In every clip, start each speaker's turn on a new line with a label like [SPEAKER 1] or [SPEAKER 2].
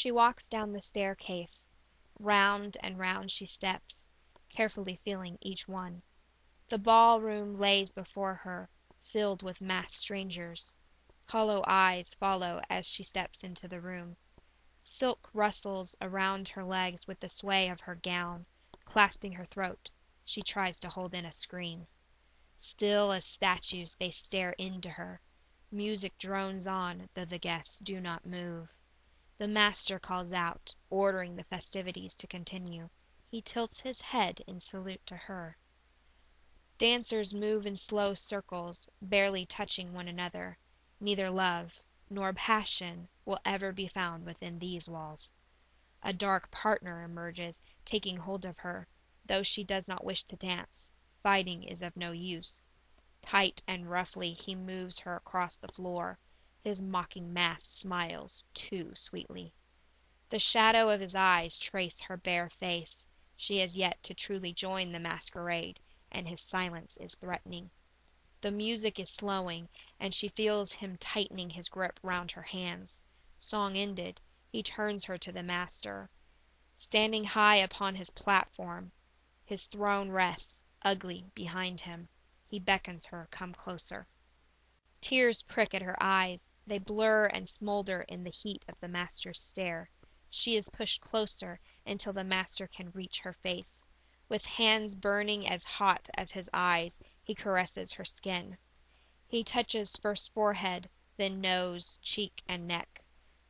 [SPEAKER 1] She walks down the staircase. Round and round she steps, carefully feeling each one. The ballroom lays before her, filled with masked strangers. Hollow eyes follow as she steps into the room. Silk rustles around her legs with the sway of her gown, clasping her throat. She tries to hold in a scream. Still as statues they stare into her. Music drones on, though the guests do not move. The master calls out, ordering the festivities to continue. He tilts his head in salute to her. Dancers move in slow circles, barely touching one another. Neither love nor passion will ever be found within these walls. A dark partner emerges, taking hold of her, though she does not wish to dance. Fighting is of no use. Tight and roughly he moves her across the floor. His mocking mask smiles too sweetly. The shadow of his eyes trace her bare face. She has yet to truly join the masquerade, and his silence is threatening. The music is slowing, and she feels him tightening his grip round her hands. Song ended, he turns her to the master. Standing high upon his platform, his throne rests, ugly, behind him. He beckons her come closer. Tears prick at her eyes. They blur and smolder in the heat of the master's stare. She is pushed closer until the master can reach her face. With hands burning as hot as his eyes, he caresses her skin. He touches first forehead, then nose, cheek, and neck.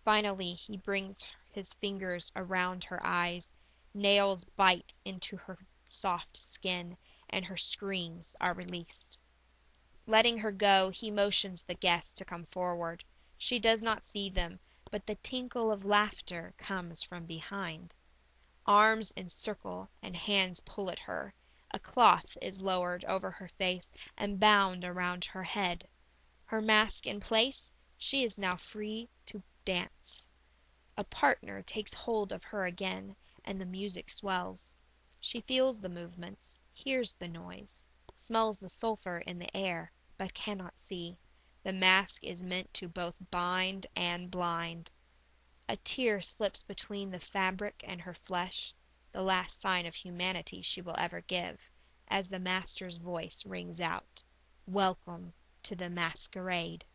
[SPEAKER 1] Finally, he brings his fingers around her eyes. Nails bite into her soft skin, and her screams are released. Letting her go, he motions the guests to come forward. She does not see them, but the tinkle of laughter comes from behind. Arms encircle and hands pull at her. A cloth is lowered over her face and bound around her head. Her mask in place, she is now free to dance. A partner takes hold of her again, and the music swells. She feels the movements, hears the noise, smells the sulphur in the air, but cannot see. The mask is meant to both bind and blind. A tear slips between the fabric and her flesh, the last sign of humanity she will ever give, as the master's voice rings out, "Welcome to the masquerade."